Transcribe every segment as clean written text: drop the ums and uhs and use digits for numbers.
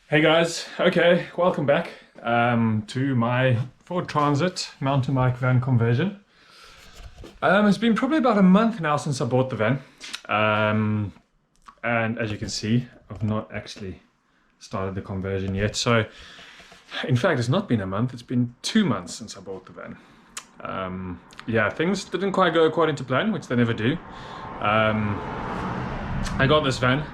Hey guys, okay, welcome back to my Ford Transit mountain bike van conversion. It's been probably about a month now since I bought the van, and as you can see, I've not actually started the conversion yet. So, in fact, it's not been a month, it's been 2 months since I bought the van. Yeah, things didn't quite go according to plan, which they never do. I got this van,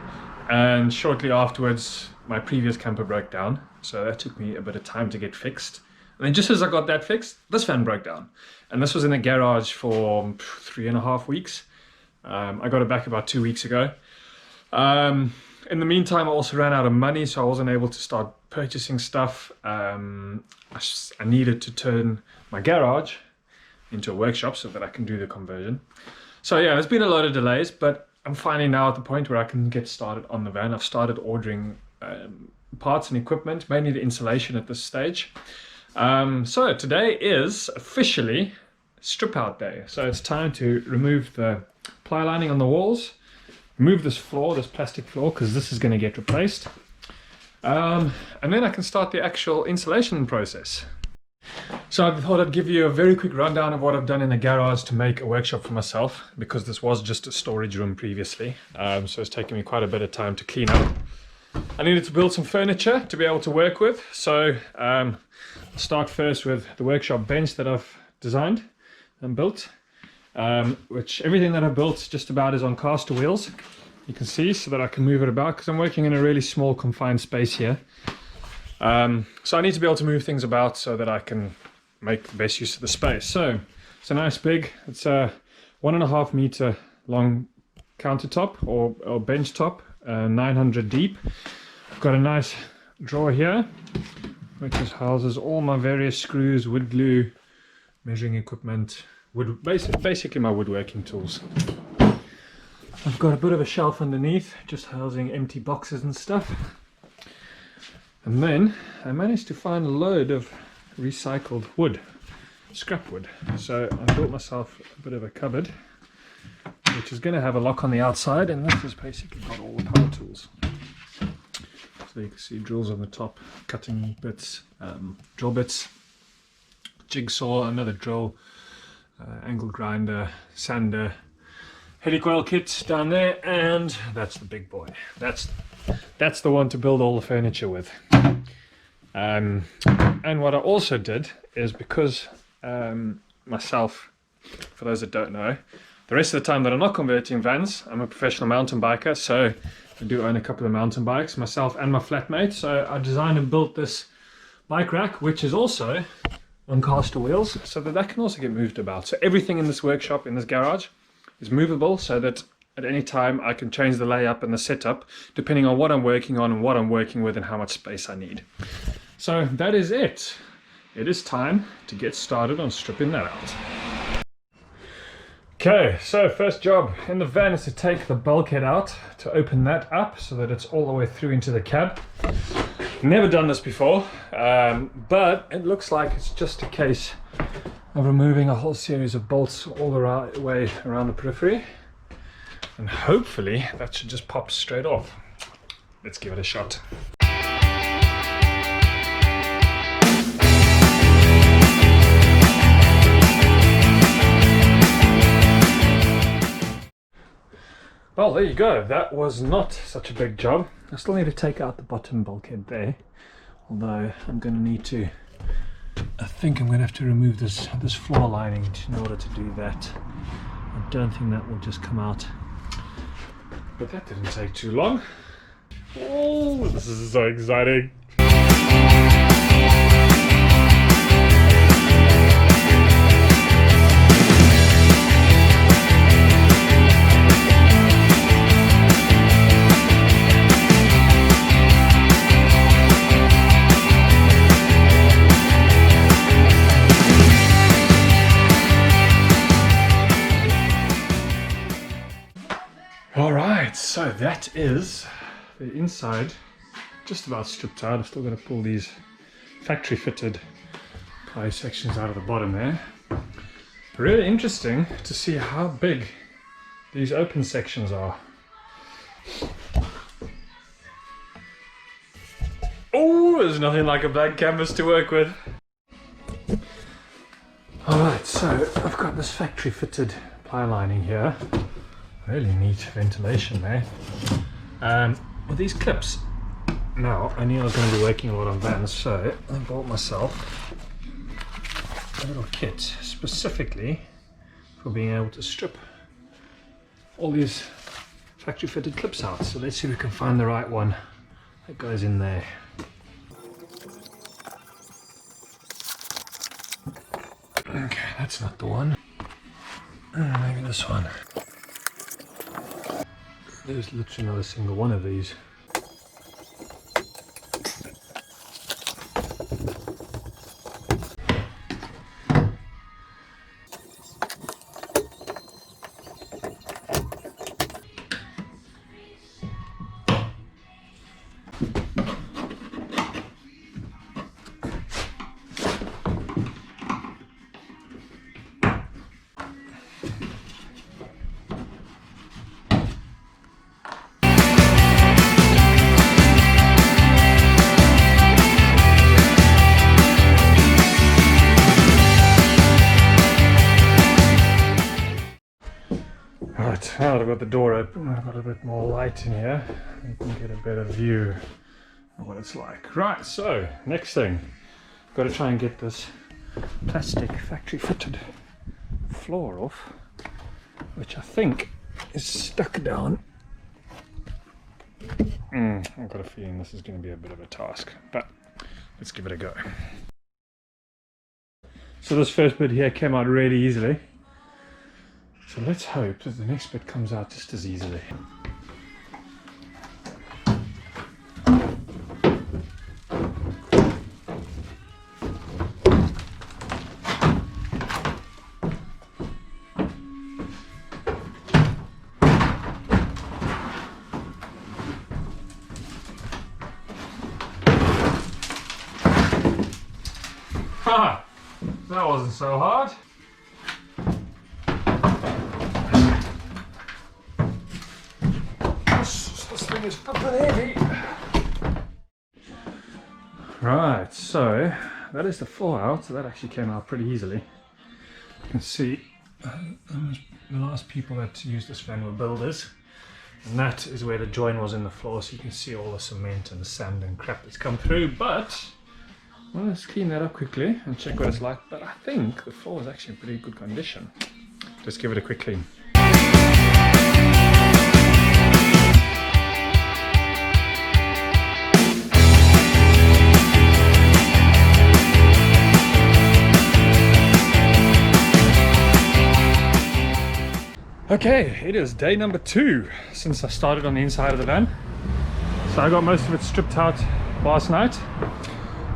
and shortly afterwards, my previous camper broke down, so that took me a bit of time to get fixed. And then just as I got that fixed, this van broke down. And this was in a garage for 3.5 weeks. I got it back about 2 weeks ago. In the meantime, I also ran out of money, so I wasn't able to start purchasing stuff. I needed to turn my garage into a workshop so that I can do the conversion. So yeah, there's been a lot of delays, but I'm finally now at the point where I can get started on the van. I've started ordering parts and equipment, mainly the insulation at this stage. So today is officially strip out day. So it's time to remove the ply lining on the walls, remove this floor, this plastic floor, because this is going to get replaced. And then I can start the actual installation process. So I thought I'd give you a very quick rundown of what I've done in the garage to make a workshop for myself, because this was just a storage room previously. So it's taken me quite a bit of time to clean up. I needed to build some furniture to be able to work with. So I'll start first with the workshop bench that I've designed and built, which everything that I've built just about is on caster wheels. You can see, so that I can move it about, because I'm working in a really small confined space here. So I need to be able to move things about so that I can make the best use of the space. So it's a nice big, it's a 1.5 meter long countertop or bench top, 900 deep. I've got a nice drawer here which just houses all my various screws, wood glue, measuring equipment, basically my woodworking tools. I've got a bit of a shelf underneath, just housing empty boxes and stuff. And then I managed to find a load of recycled wood, scrap wood. So I built myself a bit of a cupboard, which is going to have a lock on the outside, and this has basically got all the power tools. So you can see drills on the top, cutting bits, drill bits, jigsaw, another drill, angle grinder, sander, helicoil kit down there, and that's the big boy. That's the one to build all the furniture with. And what I also did is, because myself, for those that don't know, the rest of the time that I'm not converting vans, I'm a professional mountain biker, so I do own a couple of mountain bikes, myself and my flatmate. So I designed and built this bike rack, which is also on caster wheels, so that can also get moved about. So everything in this workshop, in this garage, is movable, so that at any time I can change the layup and the setup depending on what I'm working on and what I'm working with and how much space I need. So that is it. It is time to get started on stripping that out. Okay, so first job in the van is to take the bulkhead out, to open that up so that it's all the way through into the cab. Never done this before, but it looks like it's just a case of removing a whole series of bolts all the way around the periphery. And hopefully that should just pop straight off. Let's give it a shot. Well, there you go. That was not such a big job. I still need to take out the bottom bulkhead there, although I'm going to need to, I think I'm going to have to remove this floor lining in order to do that. I don't think that will just come out. But that didn't take too long. Oh, this is so exciting. Alright, so that is the inside just about stripped out. I've still got to pull these factory fitted ply sections out of the bottom there. Really interesting to see how big these open sections are. there's nothing like a blank canvas to work with. Alright, so I've got this factory fitted ply lining here. Really neat ventilation there. With these clips, now I knew I was going to be working a lot on vans, so I bought myself a little kit specifically for being able to strip all these factory fitted clips out. So let's see if we can find the right one that goes in there. Okay, that's not the one. Maybe this one. There's literally not a single one of these. Right, now that I've got the door open, I've got a bit more light in here. You can get a better view of what it's like. Right, so next thing, I've got to try and get this plastic factory fitted floor off, which I think is stuck down. I've got a feeling this is going to be a bit of a task, but let's give it a go. So this first bit here came out really easily. So let's hope that the next bit comes out just as easily. Haha! That wasn't so hard. This thing is flipping heavy. Right, so that is the floor out. So that actually came out pretty easily. You can see the last people that used this van were builders, and that is where the join was in the floor. So you can see all the cement and the sand and crap that's come through. But well, let's clean that up quickly and check what it's like. But I think the floor is actually in pretty good condition. Just give it a quick clean. Okay, it is day number 2 since I started on the inside of the van. So I got most of it stripped out last night.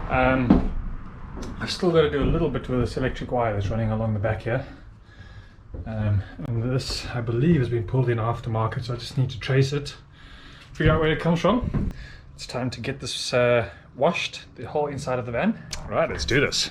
I've still got to do a little bit with this electric wire that's running along the back here. And this, I believe, has been pulled in aftermarket, so I just need to trace it, figure out where it comes from. It's time to get this washed, the whole inside of the van. Right, let's do this.